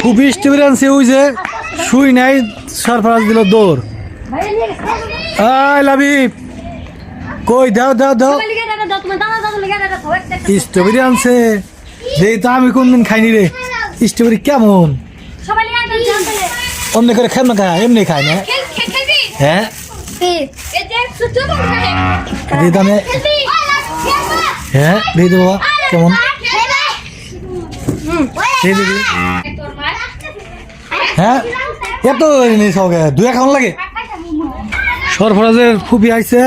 খুব স্টেবিল আনছে ওই যে শুই নাই সরফরাজ দিল দৌড় লাবিব কই দাও দাও দাও স্ট্রবেরি আনছে যেই তো আমি কোনদিন খাইনি রে স্ট্রবেরি কেমন অমনি করে খাই না খায় এমনি খায় না হ্যাঁ দামে হ্যাঁ দিয়ে দেবো কেমন হ্যাঁ এত সবে দুই খাওয়ান লাগে সরফরাজের ফুপি আইছে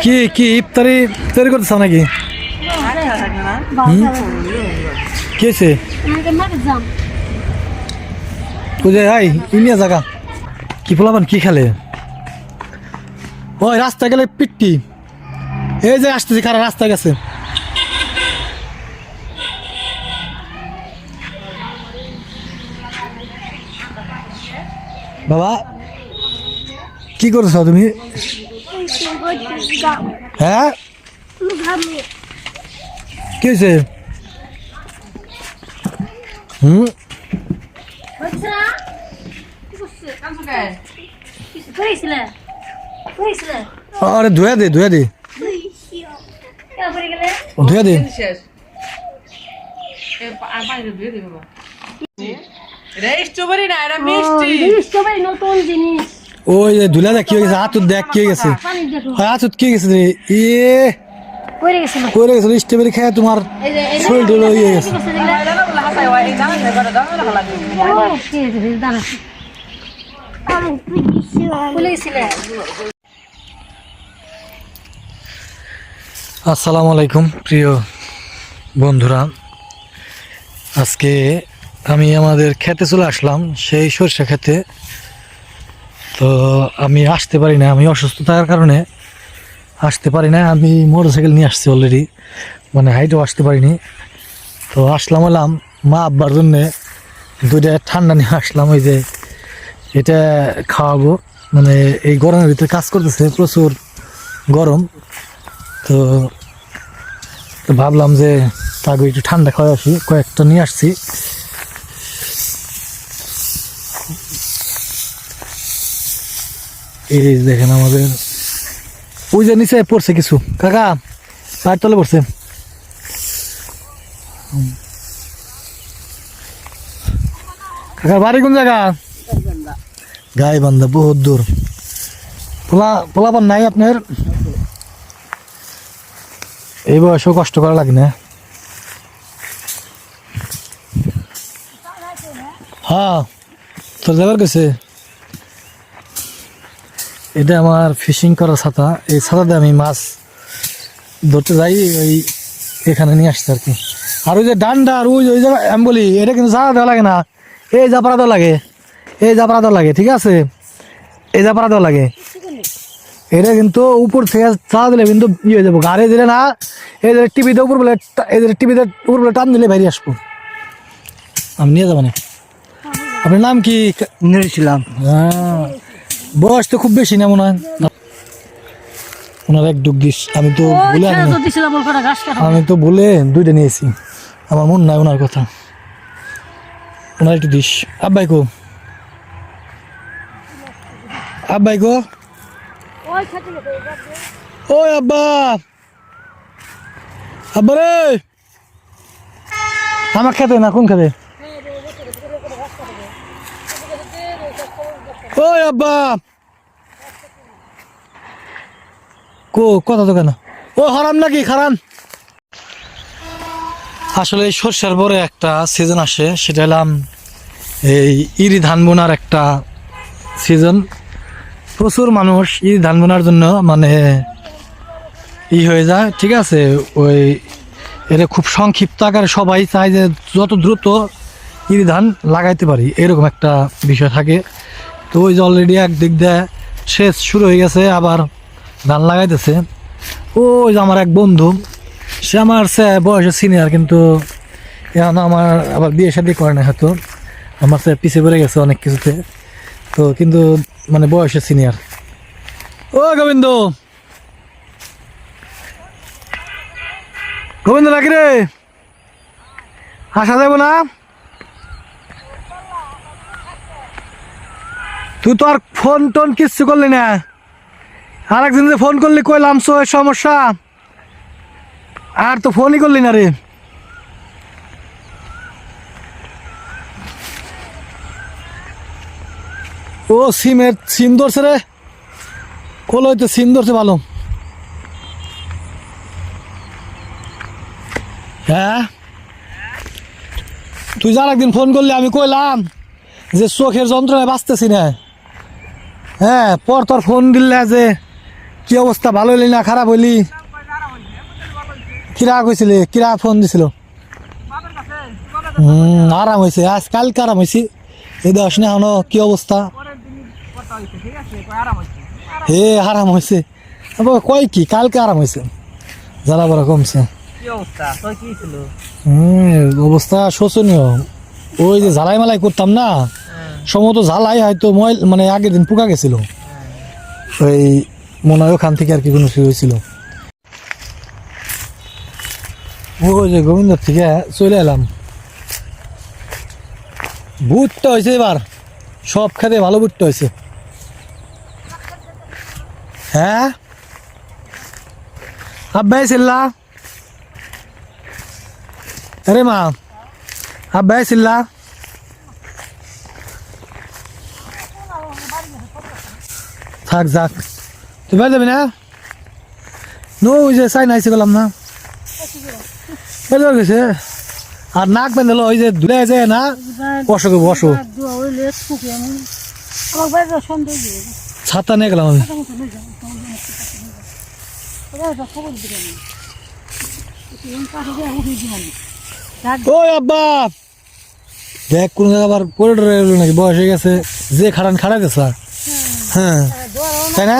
কি কি ইফতারি তৈরি করতেছ নাকি কেছে বুঝে হাই ইনিয়া জায়গা কি পোলাবান কি খেলে ওই রাস্তা গেলে পিট্টি এই যে আসতেছি খারাপ রাস্তা গেছে বাবা কি করছো তুমি হ্যাঁ কি হয়েছে আরে ধুয়া দে ধুয়া দে ধুয়া দে ওই ধুলা দেখ কি হয়ে গেছে হাতুর দেখ কি হয়ে গেছে হাতুর কি গেছে রে ইয়ে পড়ে গেছিল স্ট্রবেরি খেয়ে তোমার শরীর ঢোল হয়ে গেছে আসসালামু আলাইকুম প্রিয় বন্ধুরা আজকে আমি আমাদের খেতে চলে আসলাম সেই সরষে খেতে তো আমি আসতে পারি না আমি অসুস্থ থাকার কারণে আসতে পারি না আমি মোটরসাইকেল নিয়ে আসছি অলরেডি মানে হাইটেও আসতে পারিনি তো আসলাম এলাম মা আব্বার জন্যে দুইটা ঠান্ডা নিয়ে আসলাম ওই যে এটা খাওয়াবো মানে এই গরমের ভিতরে কাজ করতেছে প্রচুর গরম তো ভাবলাম যে তাকে একটু ঠান্ডা খাওয়া আসি কয়েকটা নিয়ে আসছি এই দেখেন আমাদের ওই যে নিচে পড়ছে কিছু কাকা পায়ের তলে পড়ছে কাকার বাড়ি কোন জায়গা গাইবান্ধা বহুত দূর পোলাপান নাই আপনার এই বয়সেও কষ্ট করা লাগে না হ্যাঁ তোর যাবার গেছে এটা আমার ফিশিং করার ছাতা এই ছাতাতে আমি মাছ ধরতে যাই ওই এখানে নিয়ে আসতে আর কি আর ওই যে ডান্ডা আর ওই ওই জায়গা আমি বলি এটা কিন্তু ছাড়া দেওয়া লাগে না এই জাপাড়া দেওয়া লাগে এই জাপাড়া দেওয়া লাগে ঠিক আছে এই জাপাড়া দেওয়া লাগে এটা কিন্তু উপর থেকে ছাড়া দিলে কিন্তু ই হয়ে যাবো গাড়ি দিলে না এদের টিভিতে উপর বলে এদের টিভিতে উপর বলে টান দিলে বাইরে আসবো আমি নিয়ে যাবো না আপনার নাম কি নিয়েছিলাম হ্যাঁ বয়স তো খুব বেশি না মনে হয় ওনার এক ডুব দিস আমি তো বলে আমি তো বলে দুইটা নিয়েছি আমার মন নাই ওনার কথা ওনার একটু দিস আব্বাই কো আব্বাই গো ওই আব্বা আব্বা রে আমার খেতে না কোন খেতে ওই আব্বা কো কথা তো কেন ও হারাম নাকি খারান আসলে সরষের পরে একটা সিজন আসে সেটা হলাম এই ইরি ধান বোনার একটা সিজন প্রচুর মানুষ ইরি ধান বোনার জন্য মানে হয়ে যায় ঠিক আছে ওই এটা খুব সংক্ষিপ্ত আকারে সবাই চায় যে যত দ্রুত ইরি ধান লাগাইতে পারি এরকম একটা বিষয় থাকে তো ওই যে অলরেডি একদিক দিয়ে শেষ শুরু হয়ে গেছে আবার ধান লাগাইতেছে ওই যে আমার এক বন্ধু সে আমার বয়সে সিনিয়র কিন্তু এখন আমার আবার বিয়ে শাদী করে না হয়তো আমার পিছিয়ে পড়ে গেছে অনেক কিছুতে তো কিন্তু মানে বয়সে সিনিয়র ও গোবিন্দ গোবিন্দ নাকি রে আসা যাবো না? তুই তো আর ফোন টোন কিচ্ছু করলি না। আর একদিন যে ফোন করলি কইলাম এর সমস্যা, আর তো ফোনই করলি না রে। ও সিম ধরছে রে, কোল হইতে সিম ধরছে ভালো। হ্যাঁ তুই যার একদিন ফোন করলি আমি কইলাম যে চোখের যন্ত্রণায় বাঁচতেছি না। হ্যাঁ পর তোর ফোন দিলে যে কি অবস্থা, ভালো হইলি না খারাপ হইলি? কিরা কইছিলি, কিরা ফোন দিছিল? আরাম হয়েছে, আজ কালকে আরাম হয়েছি। এই দেখ না হনো কি অবস্থা। হে আরাম হয়েছে কয় কি, কালকে আরাম হয়েছে, জ্বালা বড়া কমছে। অবস্থা শোচনীয়। ওই যে ঝালাই মালাই করতাম না, সম্ভবত ঝালাই হয়তো মানে আগের দিন পোকা গেছিল, ওই মনে হয় ওখান থেকে আর কি কোনো হয়েছিল। ওই যে গোবিন্দর থেকে চলে এলাম। ভুট্টা হয়েছে এবার, সব খেতে ভালো ভুট্টা হয়েছে। হ্যাঁ আব্বাই ছিল্লা, আরে মা আব্বাই ছিল্লা। থাক যাক, তুই বাড়ি যাবি না? নো ওই যে চাই নাইছে গেলাম না, বেজার গেছে। আর নাক বেঁধে ওই যে ধুলে যায় না, বসো বসো। ছাতা নিয়ে গেলাম আমি। ওই আব্বা দেখ কোন জায়গা আবার পরে টরে এলো নাকি, বয়স হয়ে গেছে, যে খাড়ান খাড়াই দিস। হ্যাঁ তাই না,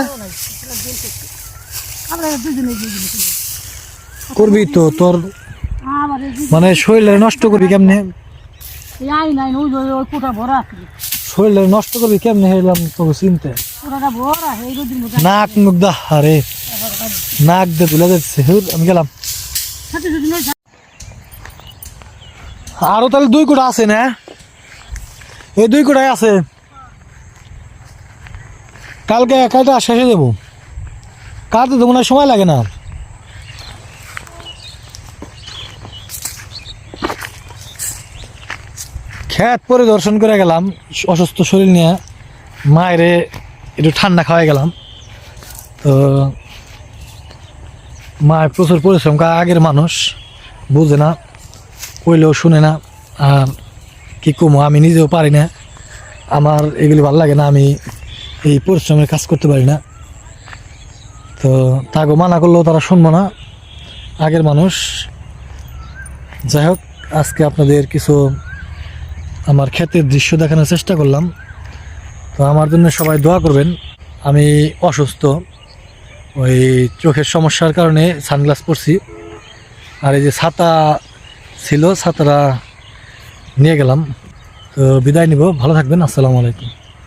করবি তো তোর মানে শরীরে নষ্ট করবি কেমনে, শরীরে নষ্ট করবি কেমনে, হেলাম তোকে চিনতে। নাক মুখ দা, আরে নাক দিয়ে ধুলে যাচ্ছে। আমি গেলাম। আরো তাহলে 2 কোটা আছে না, এই 2 কোটাই আছে, কালকে কালটা শেষে দেবো। কাটতে তো মনে হয় সময় লাগে না। ক্ষেত পরিদর্শন করে গেলাম অসুস্থ শরীর নিয়ে, মায়েরে একটু ঠান্ডা খাওয়াই গেলাম। তো মায়ের প্রচুর পরিশ্রম, আগের মানুষ বুঝে না, কইলেও শুনে না। আর কি কমো, আমি নিজেও পারি না, আমার এগুলি ভালো লাগে না, আমি এই পরিশ্রমের কাজ করতে পারি না। তো তাকে মানা করলেও তারা শুনবো না, আগের মানুষ। যাই হোক, আজকে আপনাদের কিছু আমার ক্ষেতের দৃশ্য দেখানোর চেষ্টা করলাম। তো আমার জন্য সবাই দোয়া করবেন। আমি অসুস্থ, ওই চোখের সমস্যার কারণে সানগ্লাস পরছি। আর এই যে ছাতা ছিল, ছাতাটা নিয়ে গেলাম। তো বিদায় নিব, ভালো থাকবেন, আসসালামু আলাইকুম।